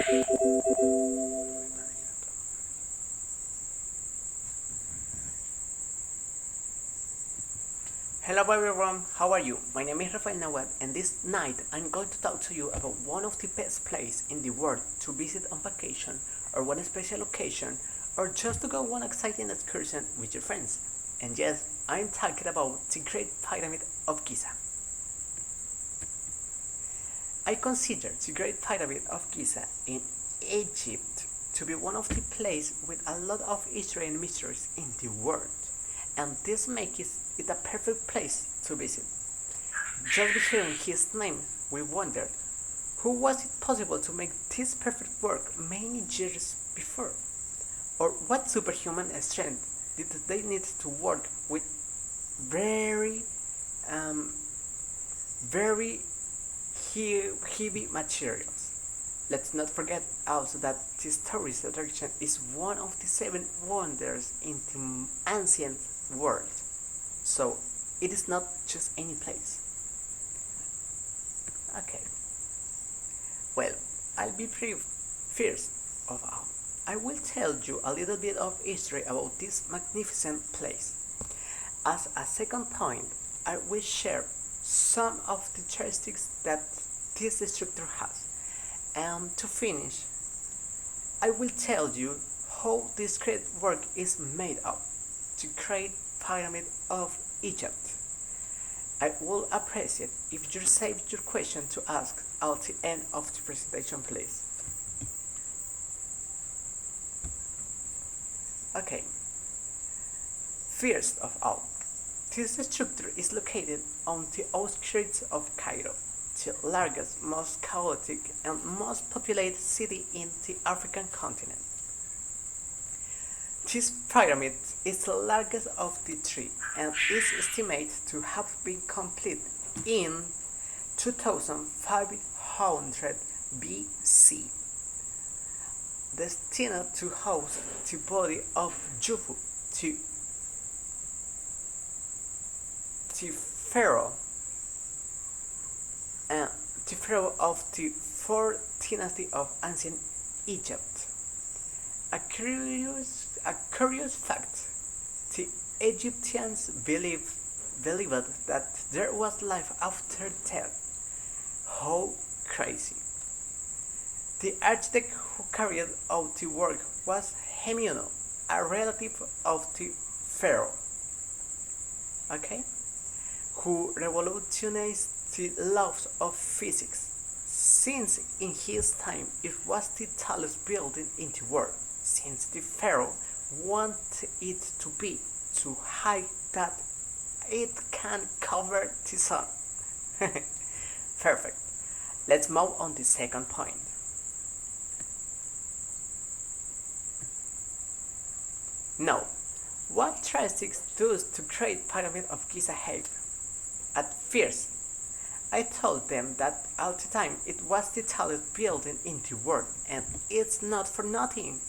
Hello everyone, how are you? My name is Rafael Nawad, and this night I'm going to talk to you about one of the best places in the world to visit on vacation, or one special occasion, or just to go one exciting excursion with your friends. And yes, I'm talking about the Great Pyramid of Giza. I consider the Great Pyramid of Giza in Egypt to be one of the places with a lot of history and mysteries in the world, and this makes it a perfect place to visit. Just by hearing his name, we wonder who was it possible to make this perfect work many years before? Or what superhuman strength did they need to work with very, um, very heavy materials? Let's not forget also that this tourist attraction is one of the seven wonders in the ancient world. So it is not just any place. Okay. Well, I'll be brief. First of all, I will tell you a little bit of history about this magnificent place. As a second point, I will share some of the characteristics that this structure has. And to finish, I will tell you how this great work is made up, the Great Pyramid of Egypt. I will appreciate if you save your question to ask at the end of the presentation, please. Okay, first of all, this structure is located on the outskirts of Cairo, the largest, most chaotic, and most populated city in the African continent. This pyramid is the largest of the three and is estimated to have been complete in 2500 BC, destined to house the body of Jufu, the, the pharaoh, and the pharaoh of the fourth dynasty of ancient Egypt. A curious fact: the Egyptians believed that there was life after death. How crazy! The architect who carried out the work was Hemionu, a relative of the pharaoh. Okay, who revolutionized the laws of physics, since in his time it was the tallest building in the world, since the pharaoh wanted it to be too high that it can cover the sun. Perfect. Let's move on to the second point. Now, what characteristics does the Great Pyramid of Giza have? At first, I told them that at the time it was the tallest building in the world, and it's not for nothing,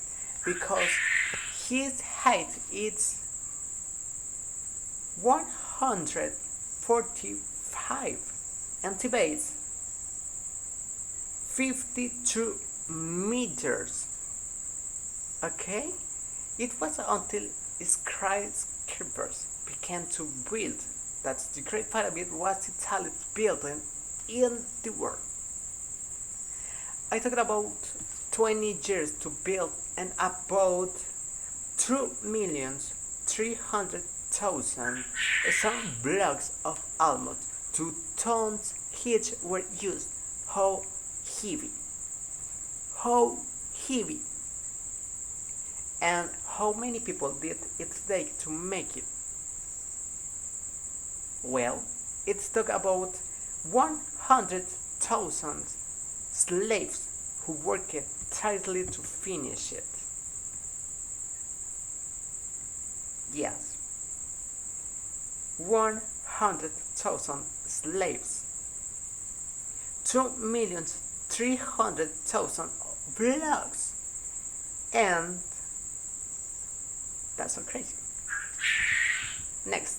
because his height is 145 and the base 52 meters. Okay? It was until skyscrapers began to build that the Great Pyramid was the tallest building in the world. I talked about 20 years to build and about 2,300,000 stone blocks of almost 2 tons each were used. How heavy? How heavy? And how many people did it take to make it? Well, it's talk about 100,000 slaves who worked tirelessly to finish it. Yes, 100,000 slaves, 2,300,000 blocks, and that's so crazy. Next.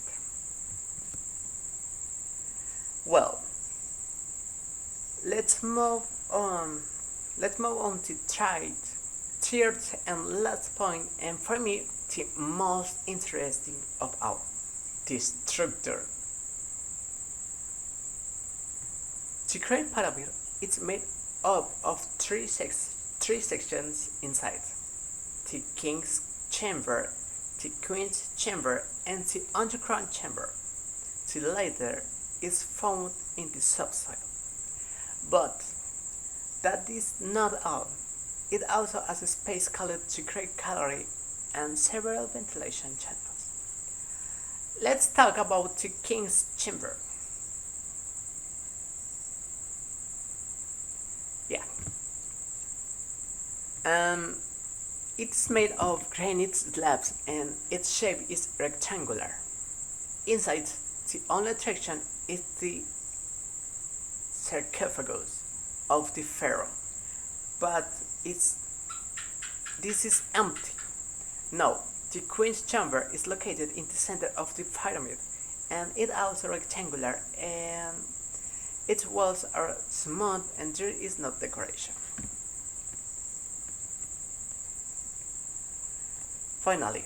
Well, let's move on. let's move on to third and last point, and for me the most interesting of all, the structure. The Great Pyramid is made up of three sections inside: the King's Chamber, the Queen's Chamber, and the Underground Chamber. The latter is found in the subsoil. But that is not all. It also has a space called the Great Gallery and several ventilation channels. Let's talk about the King's Chamber. Yeah. Um, it's made of granite slabs and its shape is rectangular. Inside, the only attraction is the sarcophagus of the pharaoh, but it's this is empty. Now, the queen's chamber is located in the center of the pyramid, and it also rectangular, and its walls are smooth and there is no decoration. Finally,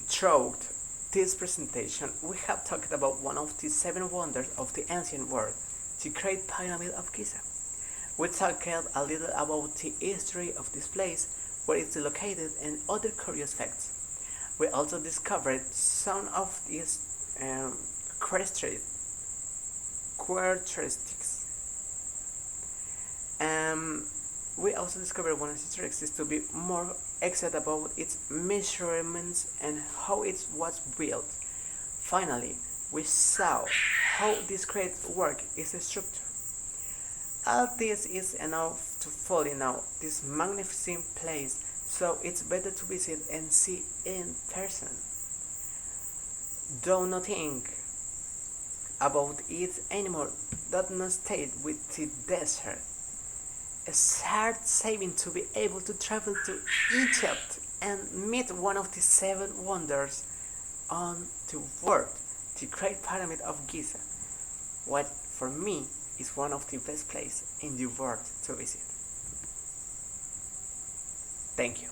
throughout this presentation, we have talked about one of the seven wonders of the ancient world, the Great Pyramid of Giza. We talked a little about the history of this place, where it's located, and other curious facts. We also discovered some of its characteristics. We also discovered one of its tricks is to be more exact about its measurements and how it was built. Finally, we saw how this great work is structured. All this is enough to fall in now this magnificent place, so it's better to visit and see in person. Do not think about it anymore. Do not stay with the desert. It's hard saving to be able to travel to Egypt and meet one of the seven wonders on the world, the Great Pyramid of Giza. What for me is one of the best places in the world to visit. Thank you.